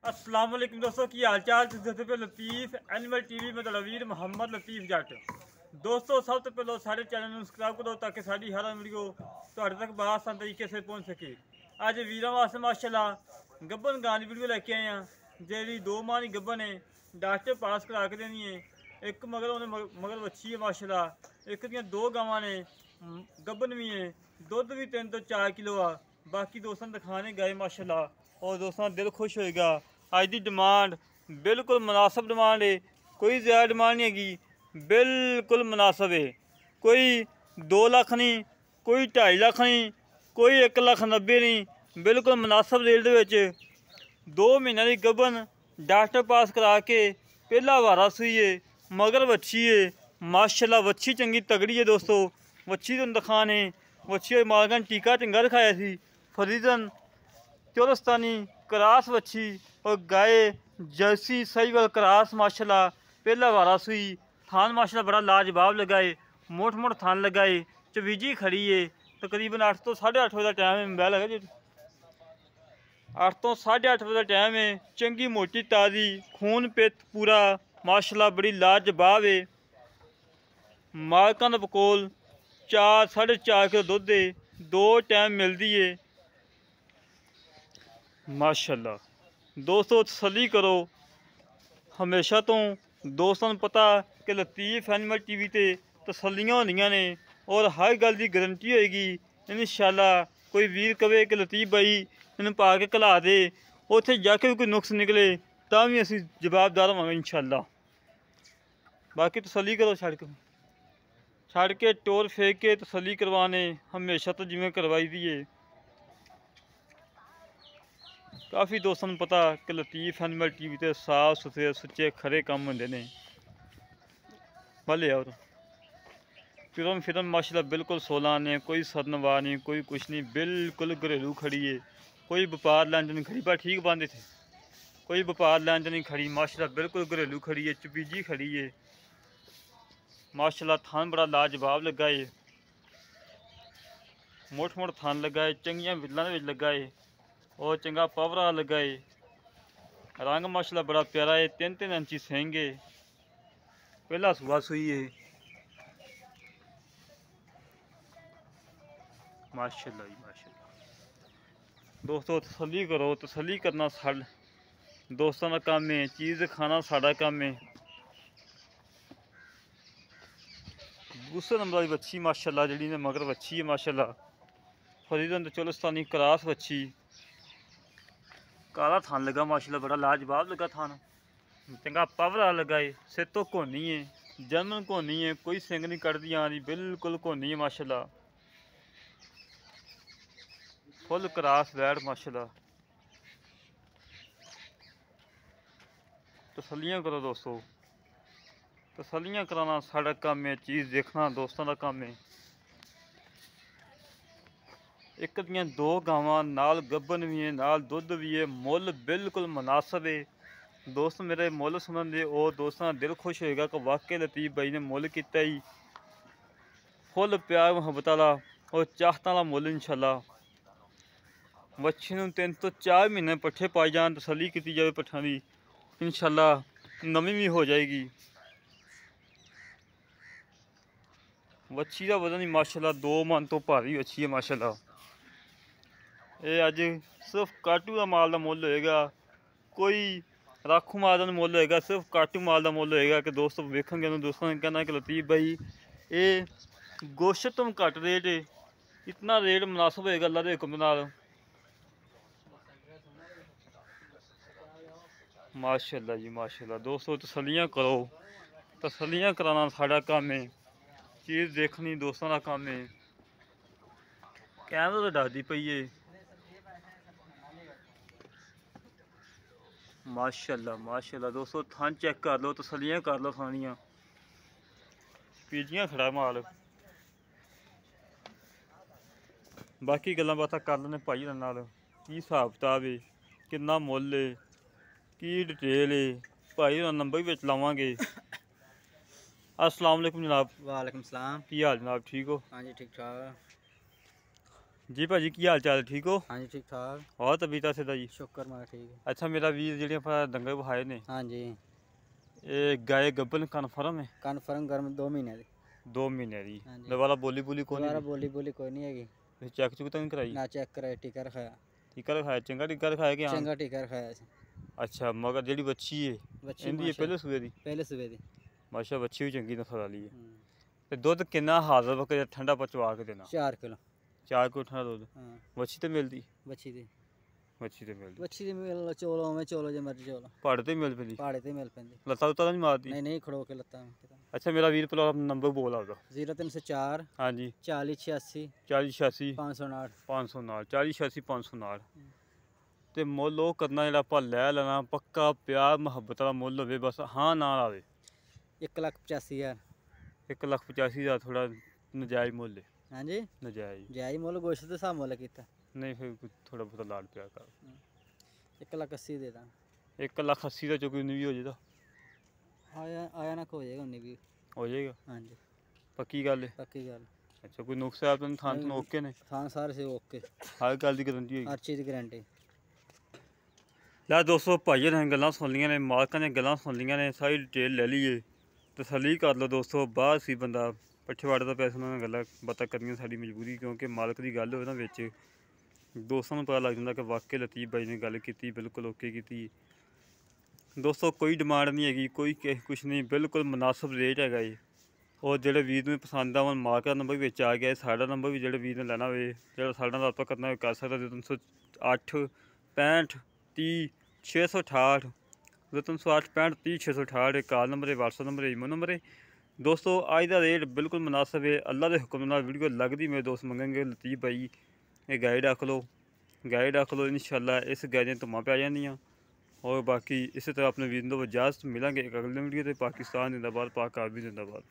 अस्सलाम वालेकुम दोस्तों की हाल चाल। सबसे पहले लतीफ़ एनिमल टीवी में तलवीर मोहम्मद लतीफ़ जट दोस्तों सब तो पहले सारे चैनल में सब्सक्राइब करो ताकि साड़ी हर वीडियो तो तक बआसान तरीके से पहुँच सके। अज वीर वास्ते माशाल्लाह गब्बन गां की वीडियो लेके आए हैं। जी 2 माह की गब्बन है, डॉक्टर पास करा के देनी है। एक मगर उन्हें मगर बच्ची है माशाल्लाह। एक दियाँ 2 गावां ने, गब्बन भी है, दुध भी 3 तो 4 किलो आ। बाकी दोस्तों दिखाने गए माशाल्लाह और दोस्तों दिल खुश होएगा। अज की डिमांड बिल्कुल मुनासिब डिमांड है, कोई ज़्यादा डिमांड नहीं हैगी, बिल्कुल मुनासिब है। कोई 2 लाख नहीं, कोई 2.5 लाख नहीं, कोई 1,90,000 नहीं, बिल्कुल मुनासिब रेट दे 2 महीने की गब्बन डॉक्टर पास करा के पहला वारा सुई है, मगर वच्छी है माशाल्लाह। वच्छी चंगी तगड़ी है दोस्तों। वच्छी तुम दिखाने वच्छी मालगन टीका चंगा दिखाया थी। फरीदन चोरस्तानी क्रास वच्छी और गाय जर्सी सहीवाल क्रास माशाल्लाह। पहला वारा सुई, थान माशाल्लाह बड़ा लाजवाब लगाए, मोट मोट थान लगाए, चवीजी खड़ी है। तकरीबन 8 तो 8:30 बजे का टाइम है। मोबाइल है जी 8 तो 8:30 बजे का टाइम है। चंगी मोटी ताज़ी खून पित पूरा माशाल्लाह, बड़ी लाजवाब है। मालकां दा बकोल 4 4.5 किलो दुध है, 2 टाइम मिलती है माशाल्लाह। दोस्तों तसल्ली करो, हमेशा तो दोस्तों पता कि लतीफ़ एनिमल टीवी ते तसल्लियां होंदियां ने और हर गल की गारंटी होएगी इंशाल्लाह। कोई वीर कहे कि लतीफ़ भाई इन्हूं पा के घला दे, उत्थे जाके भी कोई नुक्स निकले तां भी असीं जवाबदार होवांगे इंशाल्लाह। बाकी तसल्ली करो, छड़ के टोर फेंक के तसल्ली करवाने हमेशा तो जिवें करवाई दी है। काफ़ी दोस्तों को पता कि लतीफ़ एनिमल टीवी ते साफ सुथरे सुच्चे खरे काम होंदे ने। भले और फिरन फिरन माशाल्लाह बिल्कुल 16 आने, कोई सदनवा नहीं, कोई कुछ नहीं, बिल्कुल घरेलू खड़ी है। कोई व्यापार लैन नहीं खड़ी, पर ठीक बांधे थे, कोई व्यापार लैन नहीं खड़ी माशाल्लाह, बिल्कुल घरेलू खड़ी है, चपीजी खड़ी है माशाल्लाह। थान बड़ा लाजवाब लगा है, मोट मोट थान लगा है, चंगिया विल्लां लगा है और चंगा पावरा लगा है। रंग माशाल्लाह बड़ा प्यारा है, 3-3 इंची सेंगे, पहला सुबह सुई है माशाल्लाह जी माशाल्लाह। दोस्तों तसल्ली करो, तसल्ली करना साढ़े दोस्तों का काम है, चीज़ खाना साड़ा काम है। दूसरे नंबर की बच्ची माशाल्लाह जी ने मगर बच्ची है माशाल्लाह। फरीदन तो चोलस्तानी क्रास बच्ची, काला थान लगा माशाल्लाह, बड़ा लाजवाब लगा थान, चंगा पावरा लगा है। सिर तो कोनी है, जर्मन कोनी है, कोई सिंग नहीं कटदी आ रही, बिल्कुल कोनी है माशाल्लाह। फुल क्रास वैट माशाल्लाह। तसल्लियां करो दोस्तों, तसल्लियां कराना साड़ा काम है, चीज़ देखना दोस्तों का काम है। एक दियाँ 2 गावां नाल गब्बन भी है, नाल दुध भी है, मुल बिल्कुल मुनासिब है। दोस्त मेरे मुल सुनन दे और दोस्तों दिल खुश होएगा कि वाकई लतीफ़ भाई ने मुल किया ही फुल प्यार मुहब्बत वाला और चाहता वाला मुल इंशाल्लाह। वच्छी नूं 3 तो 4 महीने पट्ठे पाई जान, तसल्ली की जाए पट्ठा की इंशाल्लाह, नवी भी हो जाएगी। वच्छी का वजन ही माशाल्लाह 2 मन तो भारी वच्छी है माशाल्लाह। ये अज सिर्फ काटू का माल का मुल होएगा, कोई राखू माल का मुल होएगा, सिर्फ काटू माल का मुल होएगा। कि दोस्त वेखेंगे दोस्तों ने कहना कि लतीफ़ भाई ये गोश्त तो घट रेट है, इतना रेट मुनासिब होएगा अल्लाह के हुक्म नाल माशाल्लाह जी माशाल्लाह। दोस्तों तसल्लियां करो, तसल्लियां कराना साड़ा काम है, चीज़ देखनी दोस्तों का काम है। कैमरा तो डरदी पई है माशाल्लाह माशाल्लाह। दोस्तों थान चेक कर लो, तसल्लियां कर लो थानियां, पीजियां खड़ा माल। बाकी गल्लां बातां कर लैने भाई नाल, की हिसाब किताब है, कितना मुल है, की डिटेल है, भाई नंबर भी लावांगे। अस्सलाम वालेकुम जनाब। वालेकुम सलाम। की हाल जनाब, ठीक हो? हाँ जी ठीक ठाक। जी भाजी की हाल चाल ठीक हो? हाँ जी ठीक ठाक। और तबीयत से जी? शुक्र मैं ठीक है। अच्छा मेरा वीर जी आप दंगे बहाए ने हाँ जी ये गाय गब्बन कन्फर्म है? कन्फर्म गर्म 2 महीने दी। 2 महीने दी। हाँ जी दोबारा बोली कौन दोबारा नहीं? बोली कोई नहीं हैगी। चेक चुक तो नहीं कराई? ना चेक कराया टीका रखाया। टीका रखाया चंगा टीका रखाया कि हाँ? चंगा टीका रखाया सी। अच्छा मगर जेड़ी बच्ची है बच्ची इंदी माशा पहले सूए दी? पहले सूबे दी। माशा बच्ची भी चंगी नस्ल वाली है। हम्म, ते दुध कितना हाजर वक्त ठंडा पचवा के देना? 4 किलो। 4 किलो ठंडा दुध। हाँ बच्ची तो मिलती? बच्ची दी बच्ची तो मिलती। बच्ची दी मिल चोलो में चोलो जे मर्जी चोलो। पहाड़ ते मिल पैंदी? पहाड़े ते मिल पैंदी। लत्ता लुत्ता नहीं मारती? नहीं नहीं खड़ो के लत्ता में। अच्छा मेरा वीर पहले नंबर बोल आपका। 0304 हाँ जी 40 86 40 86 559 509 40 86 509 ਤੇ ਮੁੱਲ ਉਹ ਕਰਨਾ ਜਿਹੜਾ ਆਪਾਂ ਲੈ ਲੈਣਾ ਪੱਕਾ ਪਿਆਰ ਮੁਹੱਬਤ ਵਾਲਾ ਮੁੱਲ ਹੋਵੇ ਬਸ ਹਾਂ ਨਾ ਆਵੇ। 1,85,000। 1,85,000 ਥੋੜਾ ਨਜਾਇਜ਼ ਮੁੱਲ ਹੈ। हाँ जी ਨਜਾਇਜ਼ जायज मुल गोश्त के हिसाब मुल किया। ਨਹੀਂ ਫਿਰ ਥੋੜਾ ਬਹੁਤਾ ਲਾਡ ਪਿਆਰ ਕਰ। 1,80,000 दे दा। 1,80,000 ਦਾ ਚੋਂ ਨਹੀਂ ਵੀ ਹੋ ਜਾਏਗਾ? आया आया ना हो जाएगा उन्नी भी। ਹੋ ਜਾਏਗਾ हाँ जी ਪੱਕੀ ਗੱਲ ਹੈ? पक्की गल। ਅੱਛਾ ਕੋਈ ਨੁਕਸ ਹੈ ਆਪਣਾ ਥਾਂ ਤੋਂ ਓਕੇ ਨੇ? थान सारे से ओके ਹਰ ਗੱਲ ਦੀ ਗਾਰੰਟੀ ਹੋਏਗੀ? हर चीज़ की गारंटी। ਲੈ ਦੋਸਤੋ ਭਾਈਆਂ ਨੇ ਗੱਲਾਂ ਸੁਣ ਲੀਆਂ ਨੇ ਮਾਲਕਾਂ ਨੇ ਗੱਲਾਂ ਸੁਣ ਲੀਆਂ ਨੇ ਸਾਰੀ ਡਿਟੇਲ ਲੈ ਲਈਏ ਤਸੱਲੀ ਕਰ ਲਓ ਦੋਸਤੋ। ਬਾਹਰ ਸੀ ਬੰਦਾ ਪੱਠੇਵਾੜੇ ਦਾ ਪੈਸਾ ਉਹਨਾਂ ਨਾਲ ਗੱਲਾਂ ਬਾਤਾਂ ਕਰਨੀਆਂ ਸਾਡੀ ਮਜਬੂਰੀ ਕਿਉਂਕਿ ਮਾਲਕ ਦੀ ਗੱਲ ਹੋਵੇ ਨਾ ਵਿੱਚ ਦੋਸਤਾਂ ਨੂੰ ਪਤਾ ਲੱਗ ਜਾਂਦਾ ਕਿ ਵਾਕਈ ਲਤੀਫ ਬਾਈ ਨੇ ਗੱਲ ਕੀਤੀ ਬਿਲਕੁਲ ਓਕੇ ਕੀਤੀ। ਦੋਸਤੋ ਕੋਈ ਡਿਮਾਂਡ ਨਹੀਂ ਹੈਗੀ ਕੋਈ ਕੁਛ ਨਹੀਂ ਬਿਲਕੁਲ ਮੁਨਾਸਬ ਰੇਟ ਹੈਗਾ ਜੀ। ਔਰ ਜਿਹੜੇ ਵੀਰ ਨੂੰ ਪਸੰਦ ਆਵਣ ਮਾਲਕ ਦਾ ਨੰਬਰ ਵੀ ਵਿੱਚ ਆ ਗਿਆ ਸਾਡਾ ਨੰਬਰ ਵੀ ਜਿਹੜੇ ਵੀਰ ਨੇ ਲੈਣਾ ਹੋਵੇ ਜਿਹੜਾ ਸਾਡਾ ਨਾਲ ਆਪਾਂ ਕਰਨਾ ਹੋਵੇ ਕਰ ਸਕਦਾ 0308 65 30 668 0308 65 30 668 ਕਾਲ ਨੰਬਰ ਹੈ WhatsApp ਨੰਬਰ ਹੈ ਈਮੋ ਨੰਬਰ ਹੈ। ਦੋਸਤੋ ਅੱਜ ਦਾ ਰੇਟ ਬਿਲਕੁਲ ਮੁਨਾਸਬ ਹੈ ਅੱਲਾ ਦੇ ਹੁਕਮ ਨਾਲ ਵੀਡੀਓ ਲੱਗਦੀ ਮੇਰੇ ਦੋਸਤ ਮੰਗਣਗੇ ਲਤੀਫ ਭਾਈ ਇਹ ਗਾਇ ਰੱਖ ਲਓ ਇਨਸ਼ਾਅੱਲਾ ਇਸ ਗਾਇ ਦੀਆਂ ਧੁੰਮਾਂ ਪੈ ਜਾਂਦੀਆਂ। और बाकी इसी तरह अपने वीरों को इजाज़त मिलेंगे एक अगले वीडियो। पाकिस्तान जिंदाबाद, पाक आर्मी जिंदाबाद।